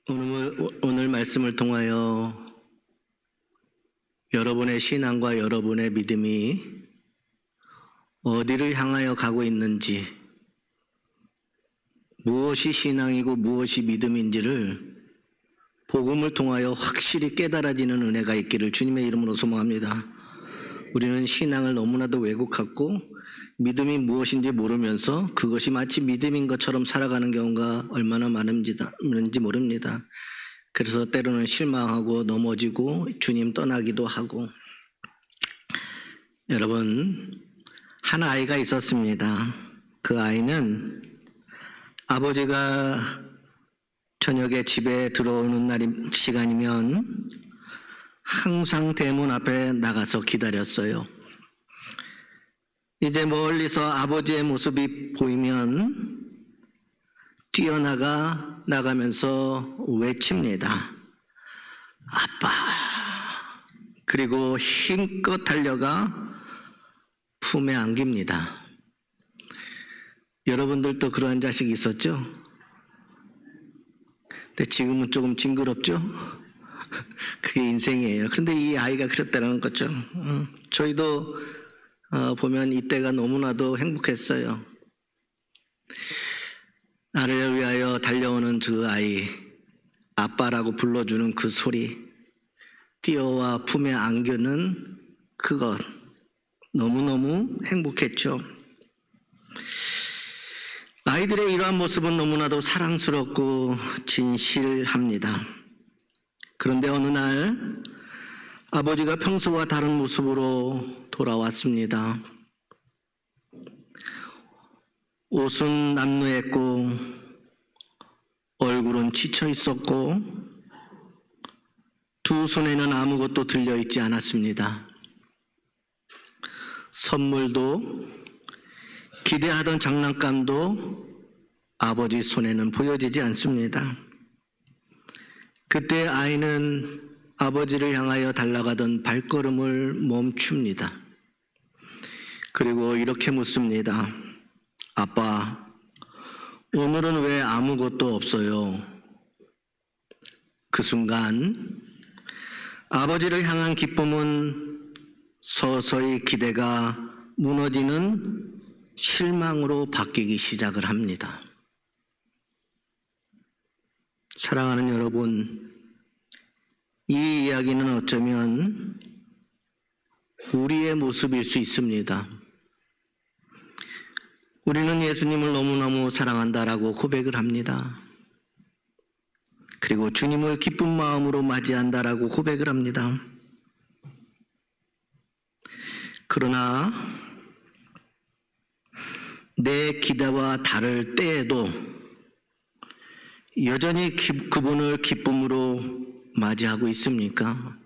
오늘 말씀을 통하여 여러분의 신앙과 여러분의 믿음이 어디를 향하여 가고 있는지, 무엇이 신앙이고 무엇이 믿음인지를 복음을 통하여 확실히 깨달아지는 은혜가 있기를 주님의 이름으로 소망합니다. 우리는 신앙을 너무나도 왜곡하고 믿음이 무엇인지 모르면서 그것이 마치 믿음인 것처럼 살아가는 경우가 얼마나 많은지 모릅니다. 그래서 때로는 실망하고 넘어지고 주님 떠나기도 하고. 여러분, 한 아이가 있었습니다. 그 아이는 아버지가 저녁에 집에 들어오는 시간이면 항상 대문 앞에 나가서 기다렸어요. 이제 멀리서 아버지의 모습이 보이면 나가면서 외칩니다. 아빠. 그리고 힘껏 달려가 품에 안깁니다. 여러분들도 그러한 자식이 있었죠? 근데 지금은 조금 징그럽죠? 그게 인생이에요. 그런데 이 아이가 그랬다는 거죠. 저희도 보면 이때가 너무나도 행복했어요. 나를 위하여 달려오는 그 아이, 아빠라고 불러주는 그 소리, 뛰어와 품에 안겨는 그것, 너무너무 행복했죠. 아이들의 이러한 모습은 너무나도 사랑스럽고 진실합니다. 그런데 어느 날 아버지가 평소와 다른 모습으로 돌아왔습니다. 옷은 남루했고 얼굴은 지쳐 있었고 두 손에는 아무것도 들려있지 않았습니다. 선물도 기대하던 장난감도 아버지 손에는 보여지지 않습니다. 그때 아이는 아버지를 향하여 달려가던 발걸음을 멈춥니다. 그리고 이렇게 묻습니다. 아빠, 오늘은 왜 아무것도 없어요? 그 순간 아버지를 향한 기쁨은 서서히 기대가 무너지는 실망으로 바뀌기 시작을 합니다. 사랑하는 여러분, 이 이야기는 어쩌면 우리의 모습일 수 있습니다. 우리는 예수님을 너무너무 사랑한다라고 고백을 합니다. 그리고 주님을 기쁜 마음으로 맞이한다라고 고백을 합니다. 그러나 내 기대와 다를 때에도 여전히 그분을 기쁨으로 맞이하고 있습니까?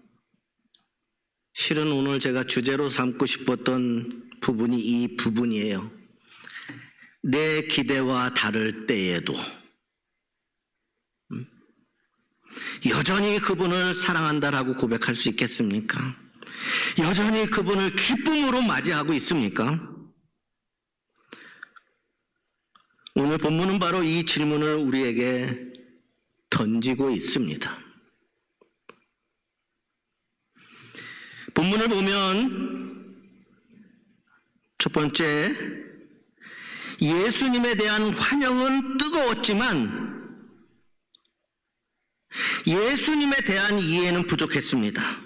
실은 오늘 제가 주제로 삼고 싶었던 부분이 이 부분이에요. 내 기대와 다를 때에도 여전히 그분을 사랑한다라고 고백할 수 있겠습니까? 여전히 그분을 기쁨으로 맞이하고 있습니까? 오늘 본문은 바로 이 질문을 우리에게 던지고 있습니다. 본문을 보면 첫 번째, 예수님에 대한 환영은 뜨거웠지만 예수님에 대한 이해는 부족했습니다.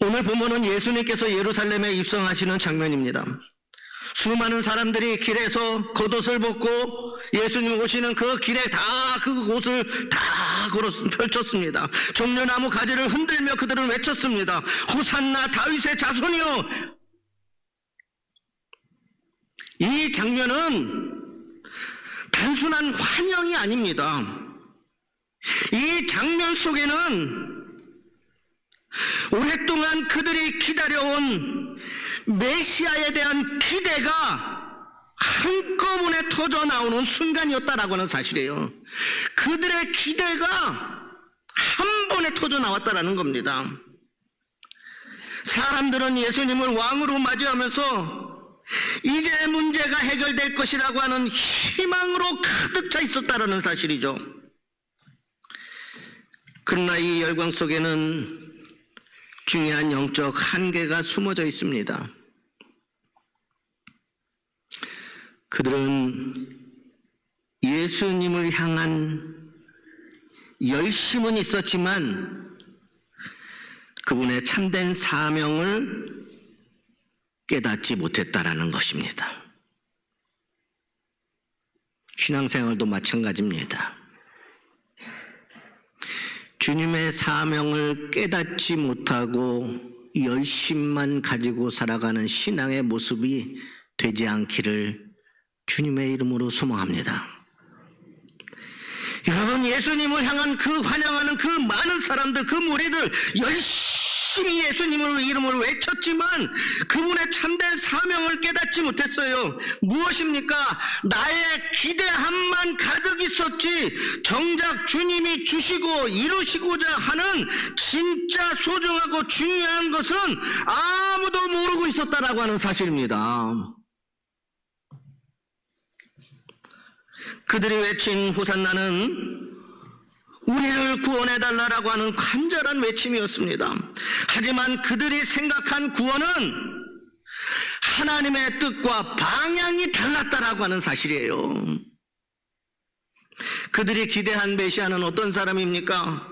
오늘 본문은 예수님께서 예루살렘에 입성하시는 장면입니다. 수많은 사람들이 길에서 겉옷을 벗고 예수님 오시는 그 길에 그 옷을 다 펼쳤습니다. 종려나무 가지를 흔들며 그들은 외쳤습니다. 호산나 다윗의 자손이여. 이 장면은 단순한 환영이 아닙니다. 이 장면 속에는 오랫동안 그들이 기다려온 메시아에 대한 기대가 한꺼번에 터져 나오는 순간이었다라고 하는 사실이에요. 그들의 기대가 한 번에 터져 나왔다라는 겁니다. 사람들은 예수님을 왕으로 맞이하면서 이제 문제가 해결될 것이라고 하는 희망으로 가득 차 있었다는 사실이죠. 그러나 이 열광 속에는 중요한 영적 한계가 숨어져 있습니다. 그들은 예수님을 향한 열심은 있었지만 그분의 참된 사명을 깨닫지 못했다라는 것입니다. 신앙생활도 마찬가지입니다. 주님의 사명을 깨닫지 못하고 열심만 가지고 살아가는 신앙의 모습이 되지 않기를 주님의 이름으로 소망합니다. 여러분, 예수님을 향한 그 환영하는 그 많은 사람들, 그 무리들 열심히 예수님을 이름으로 외쳤지만 그분의 참된 사명을 깨닫지 못했어요. 무엇입니까? 나의 기대함만 가득 있었지 정작 주님이 주시고 이루시고자 하는 진짜 소중하고 중요한 것은 아무도 모르고 있었다라고 하는 사실입니다. 그들이 외친 호산나는 우리를 구원해달라고 하는 간절한 외침이었습니다. 하지만 그들이 생각한 구원은 하나님의 뜻과 방향이 달랐다라고 하는 사실이에요. 그들이 기대한 메시아는 어떤 사람입니까?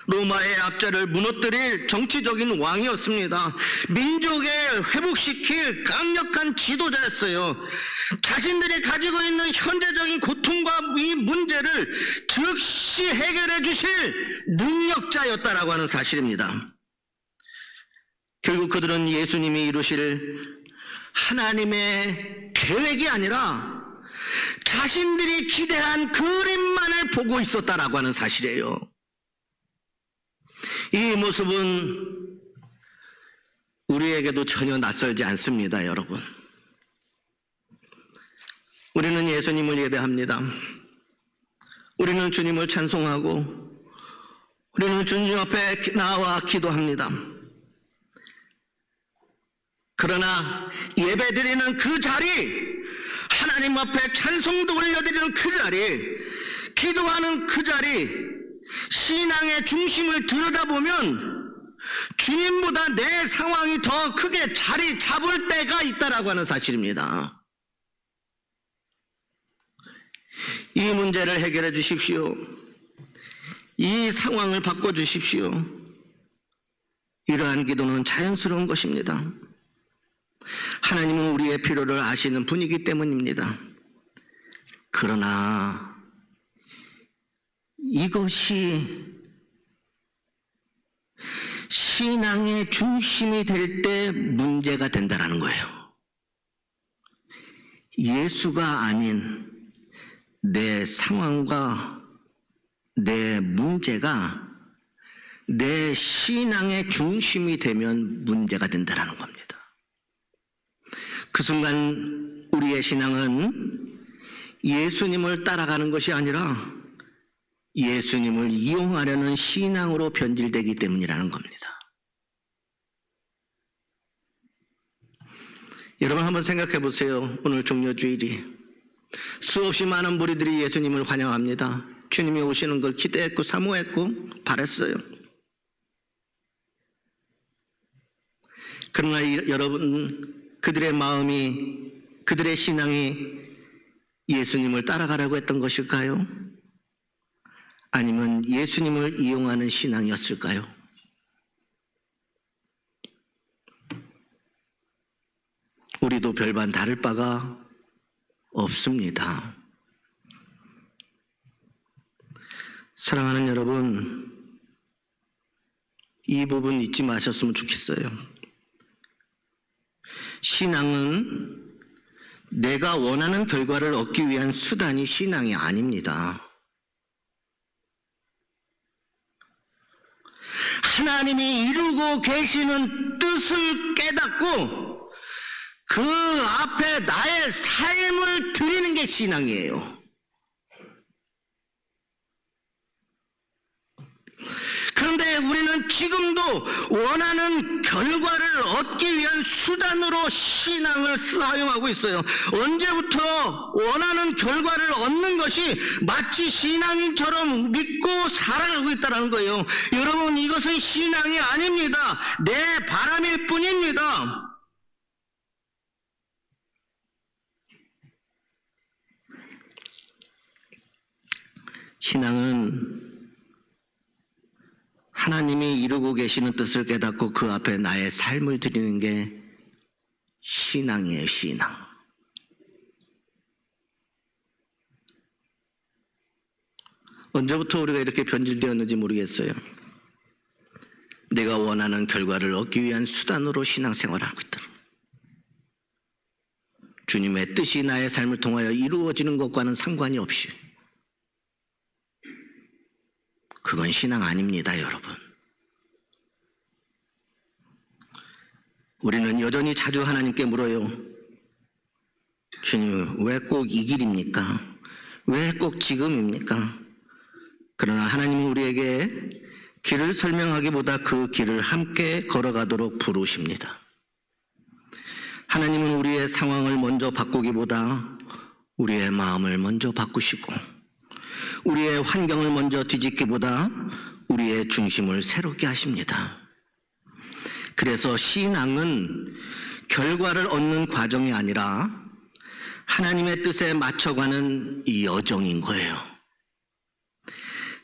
로마의 압제를 무너뜨릴 정치적인 왕이었습니다. 민족을 회복시킬 강력한 지도자였어요. 자신들이 가지고 있는 현재적인 고통과 이 문제를 즉시 해결해 주실 능력자였다라고 하는 사실입니다. 결국 그들은 예수님이 이루실 하나님의 계획이 아니라 자신들이 기대한 그림만을 보고 있었다라고 하는 사실이에요. 이 모습은 우리에게도 전혀 낯설지 않습니다, 여러분. 우리는 예수님을 예배합니다. 우리는 주님을 찬송하고 우리는 주님 앞에 나와 기도합니다. 그러나 예배드리는 그 자리, 하나님 앞에 찬송도 올려드리는 그 자리, 기도하는 그 자리, 신앙의 중심을 들여다보면 주님보다 내 상황이 더 크게 자리 잡을 때가 있다라고 하는 사실입니다. 이 문제를 해결해 주십시오. 이 상황을 바꿔 주십시오. 이러한 기도는 자연스러운 것입니다. 하나님은 우리의 필요를 아시는 분이기 때문입니다. 그러나 이것이 신앙의 중심이 될 때 문제가 된다는 거예요. 예수가 아닌 내 상황과 내 문제가 내 신앙의 중심이 되면 문제가 된다는 겁니다. 그 순간 우리의 신앙은 예수님을 따라가는 것이 아니라 예수님을 이용하려는 신앙으로 변질되기 때문이라는 겁니다. 여러분 한번 생각해 보세요. 오늘 종려주일이 수없이 많은 무리들이 예수님을 환영합니다. 주님이 오시는 걸 기대했고 사모했고 바랬어요. 그러나 여러분, 그들의 마음이, 그들의 신앙이 예수님을 따라가라고 했던 것일까요? 아니면 예수님을 이용하는 신앙이었을까요? 우리도 별반 다를 바가 없습니다. 사랑하는 여러분, 이 부분 잊지 마셨으면 좋겠어요. 신앙은 내가 원하는 결과를 얻기 위한 수단이 신앙이 아닙니다. 하나님이 이루고 계시는 뜻을 깨닫고 그 앞에 나의 삶을 드리는 게 신앙이에요. 그런데 우리는 지금도 원하는 결과를 얻기 위한 수단으로 신앙을 사용하고 있어요. 언제부터 원하는 결과를 얻는 것이 마치 신앙인처럼 믿고 살아가고 있다는 거예요. 여러분, 이것은 신앙이 아닙니다. 내 바람일 뿐입니다. 신앙은 하나님이 이루고 계시는 뜻을 깨닫고 그 앞에 나의 삶을 드리는 게 신앙이에요, 신앙. 언제부터 우리가 이렇게 변질되었는지 모르겠어요. 내가 원하는 결과를 얻기 위한 수단으로 신앙생활을 하고 있다. 주님의 뜻이 나의 삶을 통하여 이루어지는 것과는 상관이 없이, 그건 신앙 아닙니다, 여러분. 우리는 여전히 자주 하나님께 물어요. 주님, 왜 꼭 이 길입니까? 왜 꼭 지금입니까? 그러나 하나님은 우리에게 길을 설명하기보다 그 길을 함께 걸어가도록 부르십니다. 하나님은 우리의 상황을 먼저 바꾸기보다 우리의 마음을 먼저 바꾸시고, 우리의 환경을 먼저 뒤집기보다 우리의 중심을 새롭게 하십니다. 그래서 신앙은 결과를 얻는 과정이 아니라 하나님의 뜻에 맞춰가는 여정인 거예요.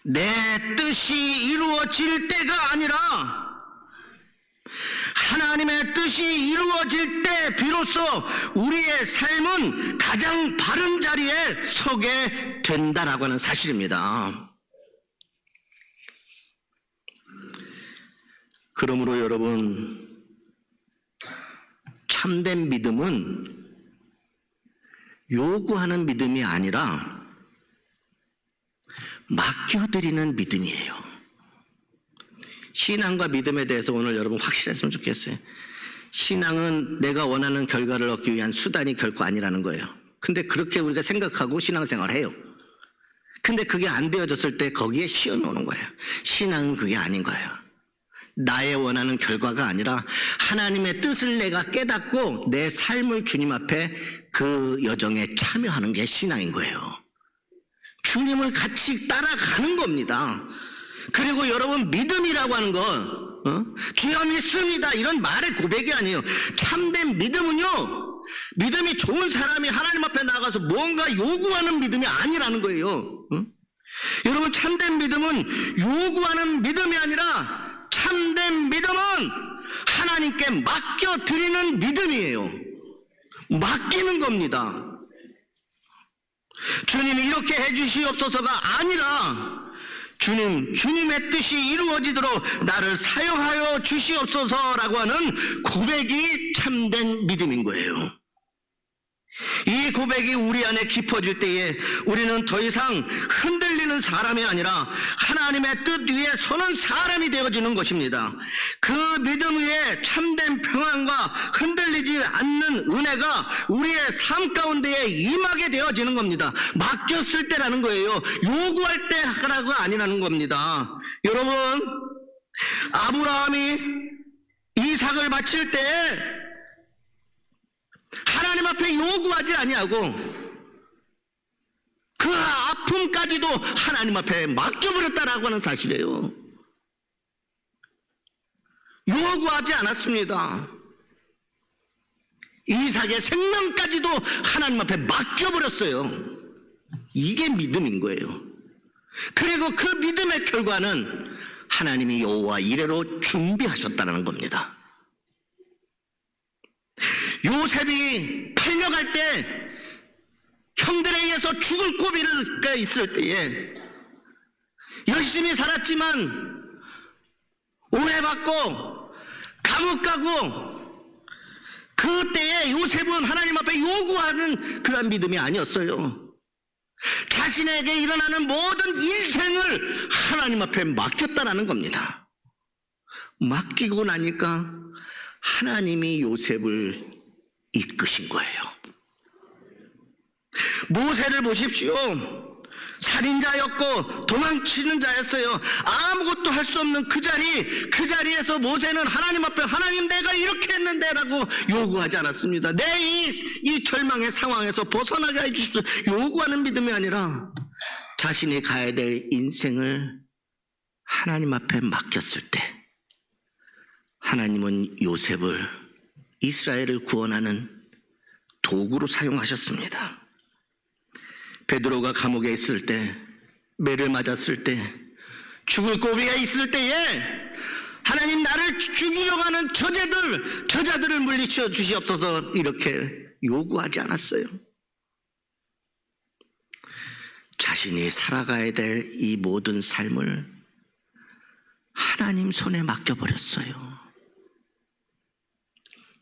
내 뜻이 이루어질 때가 아니라 하나님의 뜻이 이루어질 때 비로소 우리의 삶은 가장 바른 자리에 서게 된다라고 하는 사실입니다. 그러므로 여러분, 참된 믿음은 요구하는 믿음이 아니라 맡겨드리는 믿음이에요. 신앙과 믿음에 대해서 오늘 여러분 확실했으면 좋겠어요. 신앙은 내가 원하는 결과를 얻기 위한 수단이 결코 아니라는 거예요. 근데 그렇게 우리가 생각하고 신앙생활을 해요. 근데 그게 안 되어졌을 때 거기에 씌워놓는 거예요. 신앙은 그게 아닌 거예요. 나의 원하는 결과가 아니라 하나님의 뜻을 내가 깨닫고 내 삶을 주님 앞에 그 여정에 참여하는 게 신앙인 거예요. 주님을 같이 따라가는 겁니다. 그리고 여러분, 믿음이라고 하는 건 주여 믿습니다 이런 말의 고백이 아니에요. 참된 믿음은요, 믿음이 좋은 사람이 하나님 앞에 나가서 뭔가 요구하는 믿음이 아니라는 거예요. 여러분, 참된 믿음은 요구하는 믿음이 아니라 참된 믿음은 하나님께 맡겨드리는 믿음이에요. 맡기는 겁니다. 주님이 이렇게 해주시옵소서가 아니라 주님의 뜻이 이루어지도록 나를 사용하여 주시옵소서라고 하는 고백이 참된 믿음인 거예요. 이 고백이 우리 안에 깊어질 때에 우리는 더 이상 흔들리는 사람이 아니라 하나님의 뜻 위에 서는 사람이 되어지는 것입니다. 그 믿음 위에 참된 평안과 흔들리지 않는 은혜가 우리의 삶 가운데에 임하게 되어지는 겁니다. 맡겼을 때라는 거예요. 요구할 때라고 아니라는 겁니다. 여러분, 아브라함이 이삭을 바칠 때 하나님 앞에 요구하지 아니하고 그 아픔까지도 하나님 앞에 맡겨버렸다라고 하는 사실이에요. 요구하지 않았습니다. 이삭의 생명까지도 하나님 앞에 맡겨버렸어요. 이게 믿음인 거예요. 그리고 그 믿음의 결과는 하나님이 여호와 이레로 준비하셨다는 겁니다. 요셉이 팔려갈 때 형들에 의해서 죽을 고비가 있을 때에 열심히 살았지만 오해받고 감옥 가고, 그때에 요셉은 하나님 앞에 요구하는 그런 믿음이 아니었어요. 자신에게 일어나는 모든 인생을 하나님 앞에 맡겼다라는 겁니다. 맡기고 나니까 하나님이 요셉을 이끄신 거예요. 모세를 보십시오. 살인자였고 도망치는 자였어요. 아무것도 할 수 없는 그 자리에서 모세는 하나님 앞에 하나님 내가 이렇게 했는데 라고 요구하지 않았습니다. 내 이 절망의 상황에서 벗어나게 해주십시오 요구하는 믿음이 아니라 자신이 가야 될 인생을 하나님 앞에 맡겼을 때 하나님은 요셉을 이스라엘을 구원하는 도구로 사용하셨습니다. 베드로가 감옥에 있을 때, 매를 맞았을 때, 죽을 고비가 있을 때에 하나님 나를 죽이려고 하는 저자들을 물리쳐 주시옵소서 이렇게 요구하지 않았어요. 자신이 살아가야 될 이 모든 삶을 하나님 손에 맡겨버렸어요.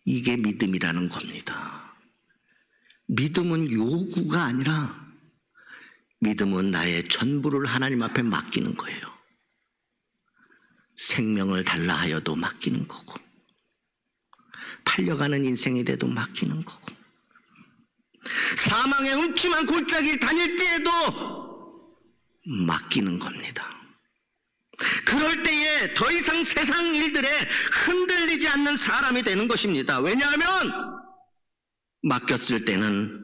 이게 믿음이라는 겁니다. 믿음은 요구가 아니라 믿음은 나의 전부를 하나님 앞에 맡기는 거예요. 생명을 달라 하여도 맡기는 거고 팔려가는 인생이 돼도 맡기는 거고 사망의 음침한 골짜기를 다닐 때에도 맡기는 겁니다. 그럴 때에 더 이상 세상 일들에 흔들리지 않는 사람이 되는 것입니다. 왜냐하면 맡겼을 때는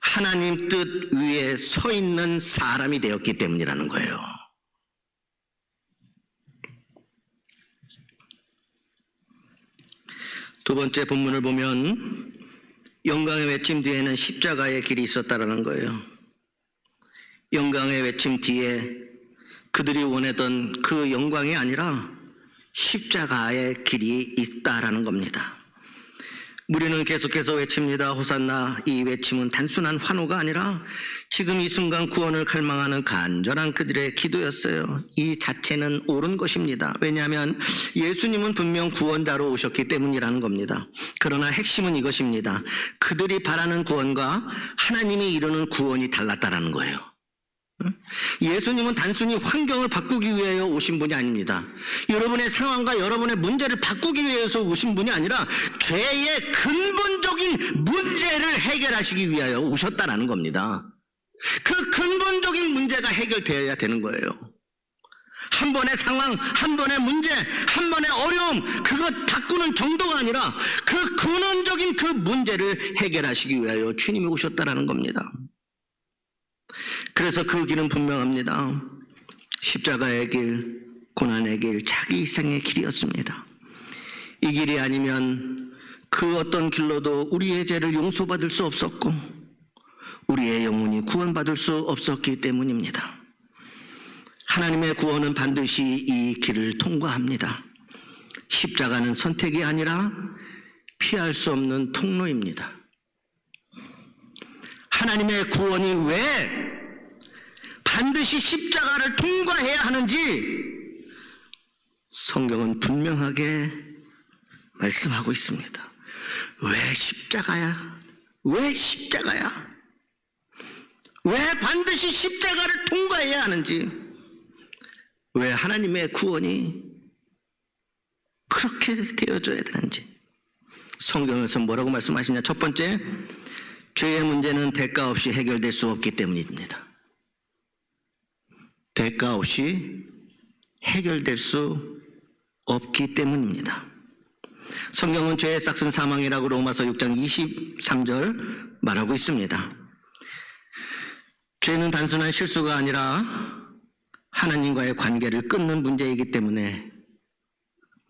하나님 뜻 위에 서 있는 사람이 되었기 때문이라는 거예요. 두 번째 본문을 보면 영광의 외침 뒤에는 십자가의 길이 있었다라는 거예요. 영광의 외침 뒤에 그들이 원하던 그 영광이 아니라 십자가의 길이 있다라는 겁니다. 우리는 계속해서 외칩니다. 호산나. 이 외침은 단순한 환호가 아니라 지금 이 순간 구원을 갈망하는 간절한 그들의 기도였어요. 이 자체는 옳은 것입니다. 왜냐하면 예수님은 분명 구원자로 오셨기 때문이라는 겁니다. 그러나 핵심은 이것입니다. 그들이 바라는 구원과 하나님이 이루는 구원이 달랐다라는 거예요. 예수님은 단순히 환경을 바꾸기 위하여 오신 분이 아닙니다. 여러분의 상황과 여러분의 문제를 바꾸기 위해서 오신 분이 아니라 죄의 근본적인 문제를 해결하시기 위하여 오셨다라는 겁니다. 그 근본적인 문제가 해결되어야 되는 거예요. 한 번의 상황, 한 번의 문제, 한 번의 어려움, 그것 바꾸는 정도가 아니라 그 근원적인 그 문제를 해결하시기 위하여 주님이 오셨다라는 겁니다. 그래서 그 길은 분명합니다. 십자가의 길, 고난의 길, 자기 희생의 길이었습니다. 이 길이 아니면 그 어떤 길로도 우리의 죄를 용서받을 수 없었고 우리의 영혼이 구원받을 수 없었기 때문입니다. 하나님의 구원은 반드시 이 길을 통과합니다. 십자가는 선택이 아니라 피할 수 없는 통로입니다. 하나님의 구원이 왜 반드시 십자가를 통과해야 하는지 성경은 분명하게 말씀하고 있습니다. 왜 십자가야? 왜 십자가야? 왜 반드시 십자가를 통과해야 하는지, 왜 하나님의 구원이 그렇게 되어져야 되는지 성경에서 뭐라고 말씀하시냐? 첫 번째, 죄의 문제는 대가 없이 해결될 수 없기 때문입니다. 대가 없이 해결될 수 없기 때문입니다. 성경은 죄의 싹은 사망이라고 로마서 6장 23절 말하고 있습니다. 죄는 단순한 실수가 아니라 하나님과의 관계를 끊는 문제이기 때문에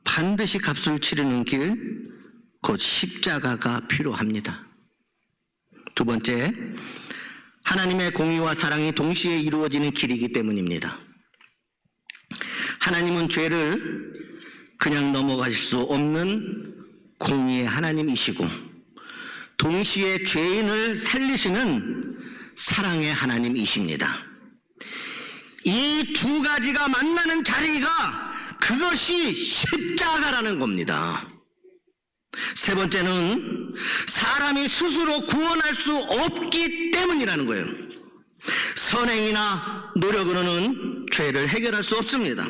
반드시 값을 치르는 길, 곧 십자가가 필요합니다. 두 번째, 하나님의 공의와 사랑이 동시에 이루어지는 길이기 때문입니다. 하나님은 죄를 그냥 넘어가실 수 없는 공의의 하나님이시고 동시에 죄인을 살리시는 사랑의 하나님이십니다. 이 두 가지가 만나는 자리가 그것이 십자가라는 겁니다. 세 번째는 사람이 스스로 구원할 수 없기 때문이라는 거예요. 선행이나 노력으로는 죄를 해결할 수 없습니다.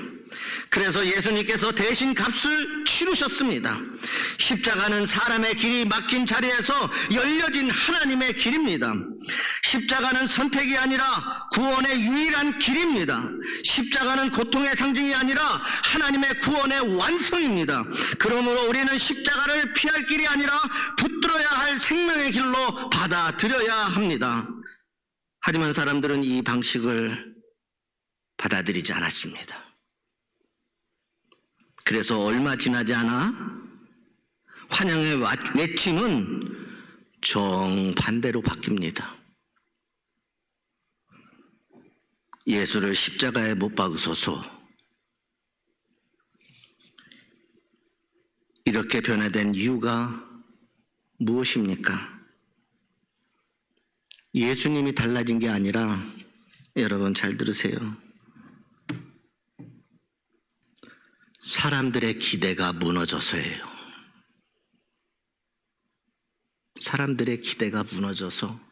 그래서 예수님께서 대신 값을 치르셨습니다. 십자가는 사람의 길이 막힌 자리에서 열려진 하나님의 길입니다. 십자가는 선택이 아니라 구원의 유일한 길입니다. 십자가는 고통의 상징이 아니라 하나님의 구원의 완성입니다. 그러므로 우리는 십자가를 피할 길이 아니라 붙들어야 할 생명의 길로 받아들여야 합니다. 하지만 사람들은 이 방식을 받아들이지 않았습니다. 그래서 얼마 지나지 않아 환영의 외침은 정반대로 바뀝니다. 예수를 십자가에 못 박으소서. 이렇게 변화된 이유가 무엇입니까? 예수님이 달라진 게 아니라, 여러분 잘 들으세요, 사람들의 기대가 무너져서예요. 사람들의 기대가 무너져서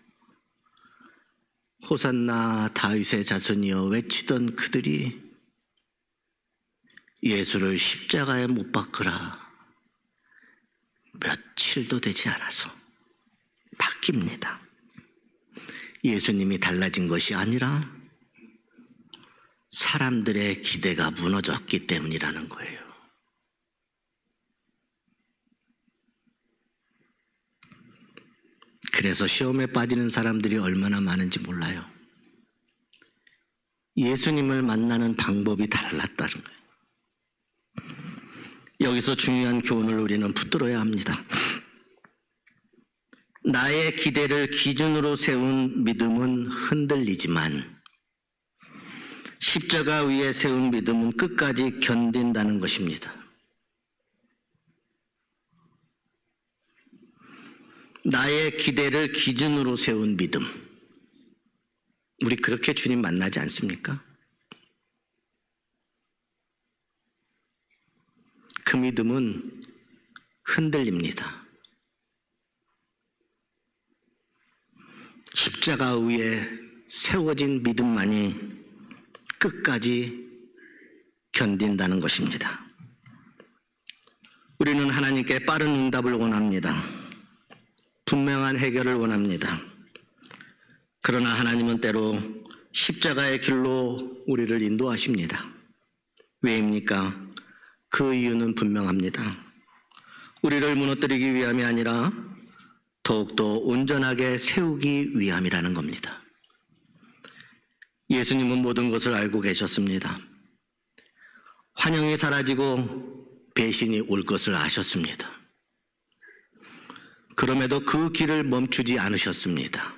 호산나 다윗의 자손이여 외치던 그들이 예수를 십자가에 못 박으라 며칠도 되지 않아서 바뀝니다. 예수님이 달라진 것이 아니라 사람들의 기대가 무너졌기 때문이라는 거예요. 그래서 시험에 빠지는 사람들이 얼마나 많은지 몰라요. 예수님을 만나는 방법이 달랐다는 거예요. 여기서 중요한 교훈을 우리는 붙들어야 합니다. 나의 기대를 기준으로 세운 믿음은 흔들리지만 십자가 위에 세운 믿음은 끝까지 견딘다는 것입니다. 나의 기대를 기준으로 세운 믿음. 우리 그렇게 주님 만나지 않습니까? 그 믿음은 흔들립니다. 십자가 위에 세워진 믿음만이 끝까지 견딘다는 것입니다. 우리는 하나님께 빠른 응답을 원합니다. 분명한 해결을 원합니다. 그러나 하나님은 때로 십자가의 길로 우리를 인도하십니다. 왜입니까? 그 이유는 분명합니다. 우리를 무너뜨리기 위함이 아니라 더욱더 온전하게 세우기 위함이라는 겁니다. 예수님은 모든 것을 알고 계셨습니다. 환영이 사라지고 배신이 올 것을 아셨습니다. 그럼에도 그 길을 멈추지 않으셨습니다.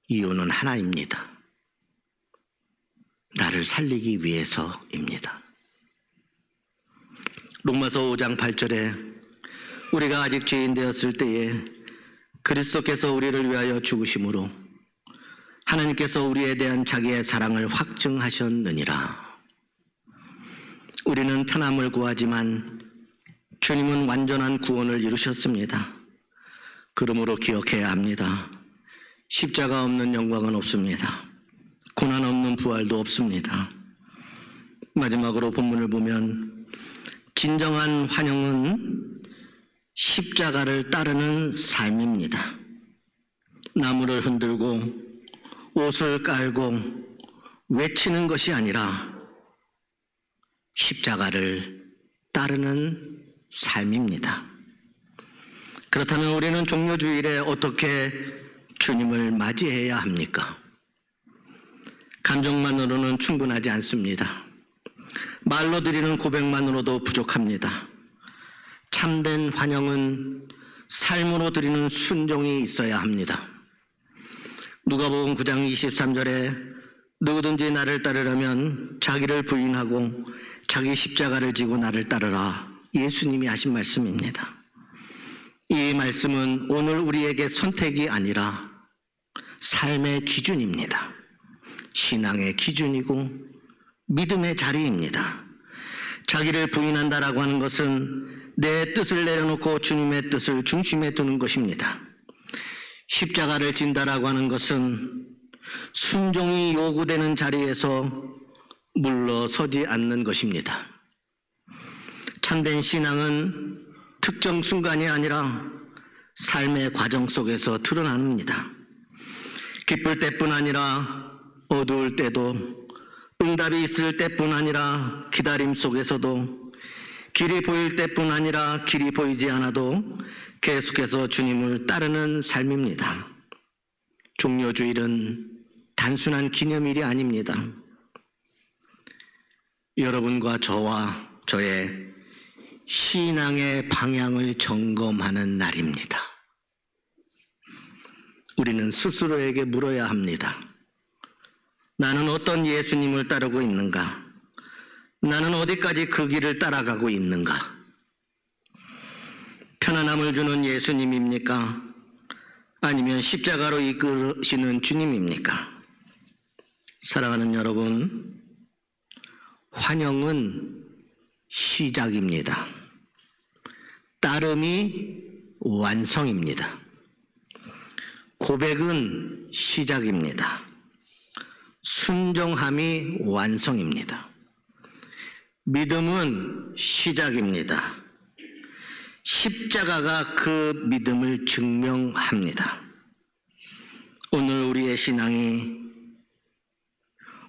이유는 하나입니다. 나를 살리기 위해서입니다. 로마서 5장 8절에 우리가 아직 죄인 되었을 때에 그리스도께서 우리를 위하여 죽으심으로 하나님께서 우리에 대한 자기의 사랑을 확증하셨느니라. 우리는 편함을 구하지만 주님은 완전한 구원을 이루셨습니다. 그러므로 기억해야 합니다. 십자가 없는 영광은 없습니다. 고난 없는 부활도 없습니다. 마지막으로 본문을 보면 진정한 환영은 십자가를 따르는 삶입니다. 나무를 흔들고 옷을 깔고 외치는 것이 아니라 십자가를 따르는 삶입니다. 그렇다면 우리는 종료주일에 어떻게 주님을 맞이해야 합니까? 감정만으로는 충분하지 않습니다. 말로 드리는 고백만으로도 부족합니다. 참된 환영은 삶으로 드리는 순종이 있어야 합니다. 누가복음 9장 23절에 누구든지 나를 따르려면 자기를 부인하고 자기 십자가를 지고 나를 따르라. 예수님이 하신 말씀입니다. 이 말씀은 오늘 우리에게 선택이 아니라 삶의 기준입니다. 신앙의 기준이고 믿음의 자리입니다. 자기를 부인한다라고 하는 것은 내 뜻을 내려놓고 주님의 뜻을 중심에 두는 것입니다. 십자가를 진다라고 하는 것은 순종이 요구되는 자리에서 물러서지 않는 것입니다. 참된 신앙은 특정 순간이 아니라 삶의 과정 속에서 드러납니다. 기쁠 때뿐 아니라 어두울 때도, 응답이 있을 때뿐 아니라 기다림 속에서도, 길이 보일 때뿐 아니라 길이 보이지 않아도 계속해서 주님을 따르는 삶입니다. 종려주일은 단순한 기념일이 아닙니다. 여러분과 저와 저의 신앙의 방향을 점검하는 날입니다. 우리는 스스로에게 물어야 합니다. 나는 어떤 예수님을 따르고 있는가? 나는 어디까지 그 길을 따라가고 있는가? 편안함을 주는 예수님입니까? 아니면 십자가로 이끄시는 주님입니까? 사랑하는 여러분, 환영은 시작입니다. 따름이 완성입니다. 고백은 시작입니다. 순종함이 완성입니다. 믿음은 시작입니다. 십자가가 그 믿음을 증명합니다. 오늘 우리의 신앙이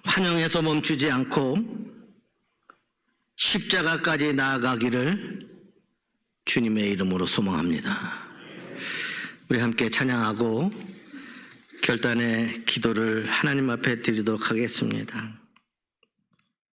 환영에서 멈추지 않고 십자가까지 나아가기를 주님의 이름으로 소망합니다. 우리 함께 찬양하고 결단의 기도를 하나님 앞에 드리도록 하겠습니다.